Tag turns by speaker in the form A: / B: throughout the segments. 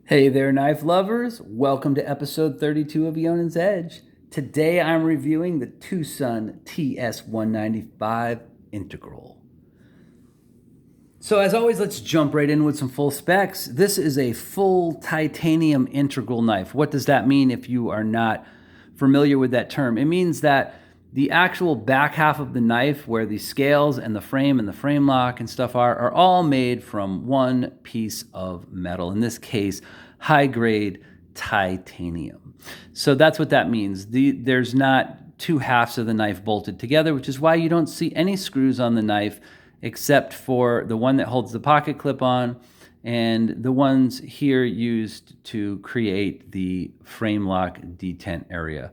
A: Hey there, knife lovers. Welcome to episode 32 of Ionan's Edge. Today I'm reviewing the Tucson TS195 Integral. So as always, let's jump right in with some full specs. This is a full titanium integral knife. What does that mean if you are not familiar with that term? It means that the actual back half of the knife, where the scales and the frame lock and stuff are all made from one piece of metal. In this case, high-grade titanium. So that's what that means. There's not two halves of the knife bolted together, which is why you don't see any screws on the knife except for the one that holds the pocket clip on and the ones here used to create the frame lock detent area.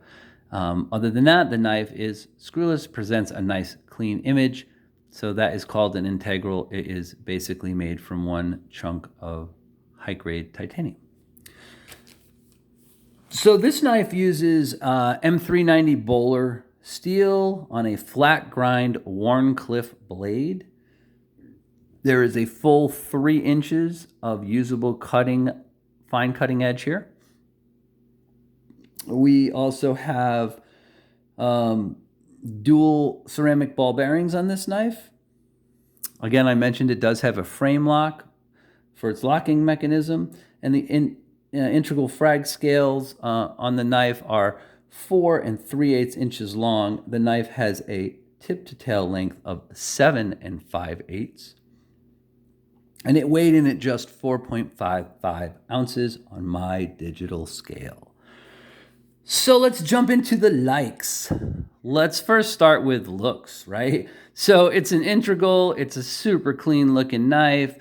A: Other than that, the knife is screwless, presents a nice clean image. So that is called an integral. It is basically made from one chunk of high-grade titanium. So this knife uses M390 Bowler steel on a flat grind Wharncliffe blade. There is a full 3 inches of usable fine cutting edge here. We also have dual ceramic ball bearings on this knife. Again, I mentioned it does have a frame lock for its locking mechanism, and the integral frag scales on the knife are 4 3/8 inches long. The knife has a tip to tail length of 7 5/8, and it weighed in at just 4.55 ounces on my digital scale. So let's jump into the likes. Let's first start with looks, right? So it's an integral, it's a super clean looking knife.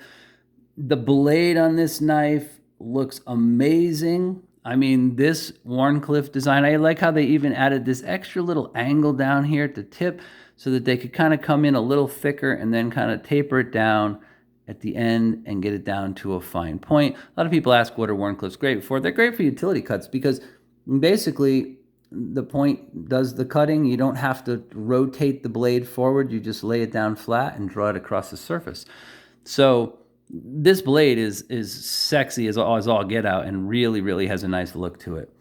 A: The blade on this knife looks amazing. I mean, this Wharncliffe design, I like how they even added this extra little angle down here at the tip so that they could kind of come in a little thicker and then kind of taper it down at the end and get it down to a fine point. A lot of people ask what are Wharncliffes great for? They're great for utility cuts because basically the point does the cutting. You don't have to rotate the blade forward. You just lay it down flat and draw it across the surface. So this blade is sexy as all get out and really has a nice look to it.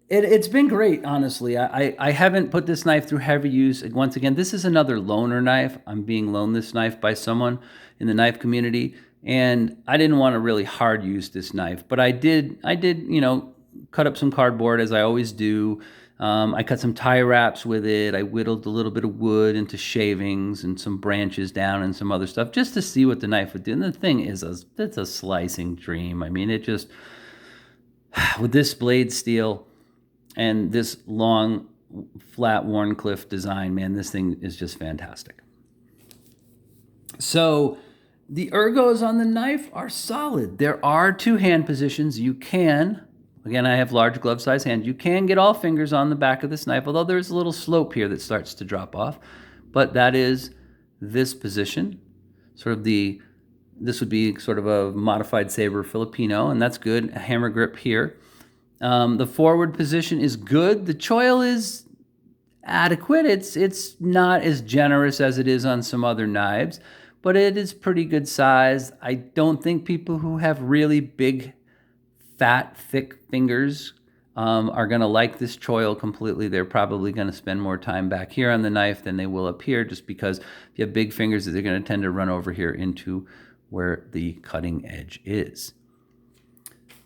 A: It's been great, honestly. I haven't put this knife through heavy use. Once again, this is another loaner knife. I'm being loaned this knife by someone in the knife community, and I didn't want to really hard use this knife, but I did, cut up some cardboard as I always do. I cut some tie wraps with it. I whittled a little bit of wood into shavings and some branches down and some other stuff just to see what the knife would do. And the thing is, it's a slicing dream. I mean, it just, with this blade steel and this long, flat Wharncliffe design, man, this thing is just fantastic. So the ergos on the knife are solid. There are 2 hand positions. You can, again, I have large glove size hands. You can get all fingers on the back of this knife, although there's a little slope here that starts to drop off. But that is this position, this would be sort of a modified saber Filipino, and that's good. A hammer grip here. The forward position is good. The choil is adequate. It's not as generous as it is on some other knives, but it is pretty good size. I don't think people who have really big, fat, thick fingers are going to like this choil completely. They're probably going to spend more time back here on the knife than they will up here, just because if you have big fingers, they're going to tend to run over here into where the cutting edge is.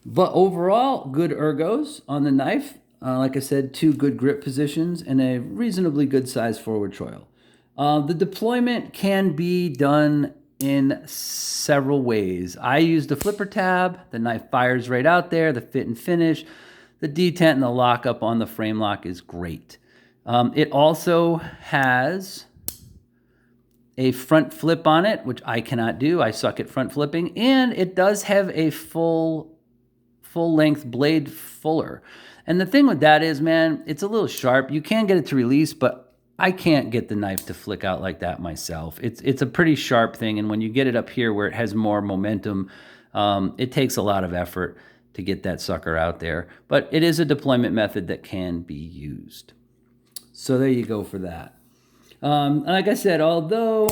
A: But overall, good ergos on the knife. Like I said, 2 good grip positions and a reasonably good size forward choil. The deployment can be done in several ways. I used a flipper tab. The knife fires right out there. The fit and finish, the detent and the lockup on the frame lock is great. It also has a front flip on it, which I cannot do. I suck at front flipping. And it does have a full-length blade fuller. And the thing with that is, man, it's a little sharp. You can get it to release, but I can't get the knife to flick out like that myself. It's a pretty sharp thing, and when you get it up here where it has more momentum, it takes a lot of effort to get that sucker out there. But it is a deployment method that can be used. So there you go for that. Like I said, although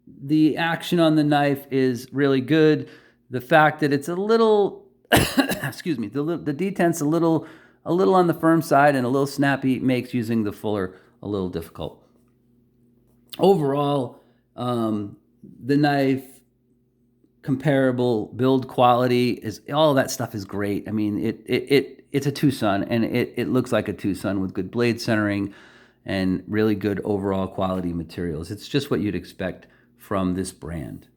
A: the action on the knife is really good, the fact that it's a little, excuse me, the detent's a little on the firm side and a little snappy makes using the fuller a little difficult. Overall, the knife, comparable build quality, is all that stuff is great. I mean, it's a Tucson, and it looks like a Tucson with good blade centering and really good overall quality materials. It's just what you'd expect from this brand.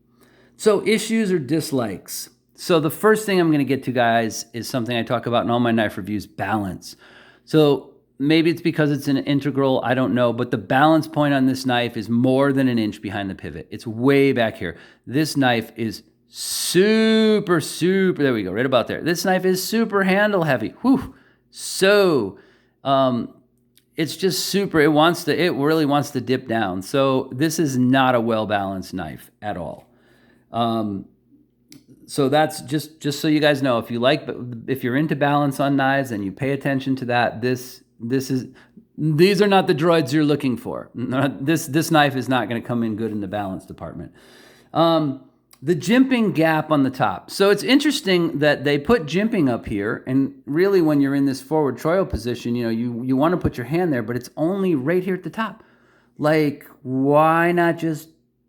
A: So issues or dislikes. So the first thing I'm going to get to, guys, is something I talk about in all my knife reviews: balance. So maybe it's because it's an integral, I don't know, but the balance point on this knife is more than an inch behind the pivot. It's way back here. This knife is super, there we go, right about there. This knife is super handle heavy. Whew. So it's just super, it really wants to dip down. So this is not a well-balanced knife at all. So that's just so you guys know, if you're into balance on knives and you pay attention to that, these are not the droids you're looking for. This knife is not going to come in good in the balance department. The jimping gap on the top. So it's interesting that they put jimping up here, and really when you're in this forward choil position, you want to put your hand there, but it's only right here at the top. Like, why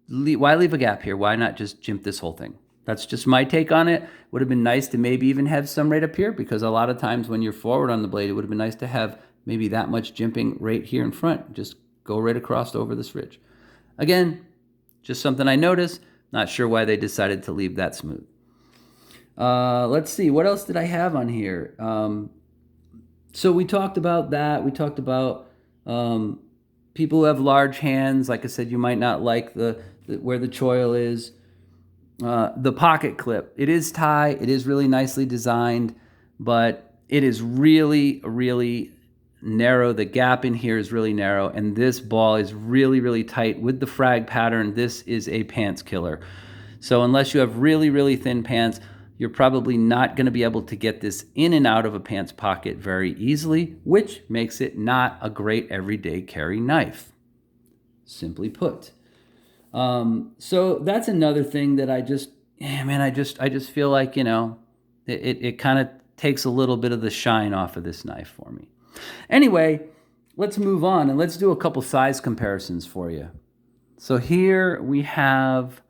A: leave a gap here? Why not just jimp this whole thing? That's just my take on it. Would have been nice to maybe even have some right up here, because a lot of times when you're forward on the blade, it would have been nice to have maybe that much jimping right here in front. Just go right across over this ridge. Again, just something I noticed. Not sure why they decided to leave that smooth. Let's see. What else did I have on here? So we talked about that. We talked about people who have large hands. Like I said, you might not like where the choil is. The pocket clip. It is tie. It is really nicely designed, but it is really, really narrow. The gap in here is really narrow, and this ball is really, really tight with the frag pattern. This is a pants killer. So unless you have really, really thin pants, you're probably not going to be able to get this in and out of a pants pocket very easily, which makes it not a great everyday carry knife, simply put. So that's another thing that I just feel like, it kind of takes a little bit of the shine off of this knife for me. Anyway, let's move on and let's do a couple size comparisons for you. So here we have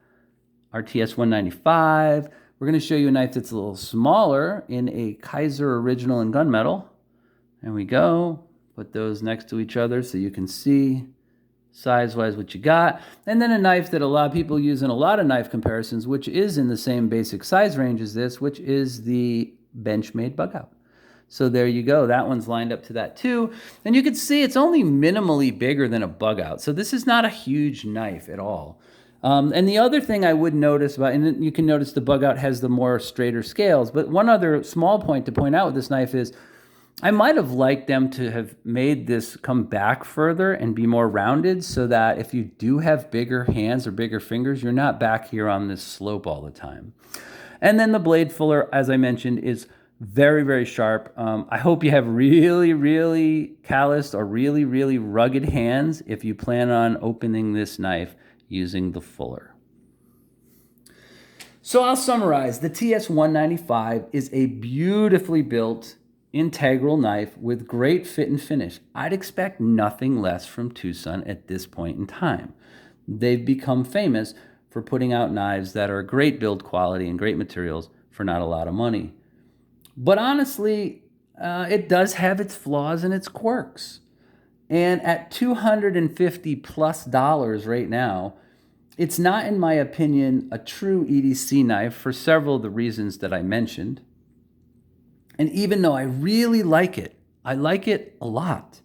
A: our TS195. We're going to show you a knife that's a little smaller in a Kaiser original in gunmetal. There we go. Put those next to each other so you can see size-wise what you got. And then a knife that a lot of people use in a lot of knife comparisons, which is in the same basic size range as this, which is the Benchmade bug out. So there you go. That one's lined up to that too. And you can see it's only minimally bigger than a bug out. So this is not a huge knife at all. And the other thing I would notice and you can notice the bug out has the more straighter scales, but one other small point to point out with this knife is I might have liked them to have made this come back further and be more rounded, so that if you do have bigger hands or bigger fingers, you're not back here on this slope all the time. And then the blade fuller, as I mentioned, is very, very sharp. I hope you have really, really calloused or really, really rugged hands if you plan on opening this knife using the fuller. So I'll summarize. The TS195 is a beautifully built integral knife with great fit and finish. I'd expect nothing less from Tucson at this point in time. They've become famous for putting out knives that are great build quality and great materials for not a lot of money. But honestly, it does have its flaws and its quirks. And at $250 plus right now, it's not, in my opinion, a true EDC knife for several of the reasons that I mentioned. And even though I really like it a lot,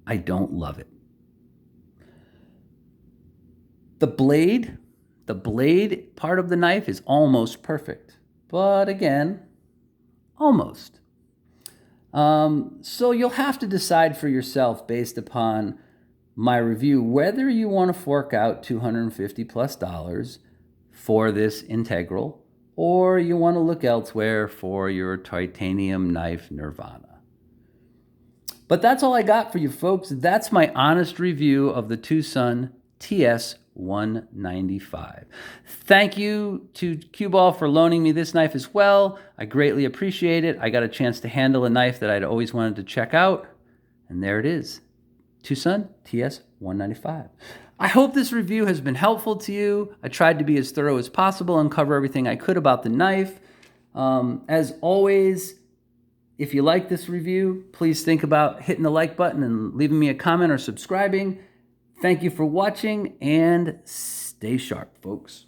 A: I don't love it. The blade part of the knife is almost perfect. But again, almost. So you'll have to decide for yourself based upon my review whether you want to fork out $250 plus for this integral, or you want to look elsewhere for your titanium knife nirvana. But that's all I got for you folks. That's my honest review of the Tucson TS TS195. Thank you to Cue Ball for loaning me this knife as well. I greatly appreciate it. I got a chance to handle a knife that I'd always wanted to check out. And there it is. Tucson TS195. I hope this review has been helpful to you. I tried to be as thorough as possible and cover everything I could about the knife. As always, if you like this review, please think about hitting the like button and leaving me a comment or subscribing. Thank you for watching and stay sharp, folks.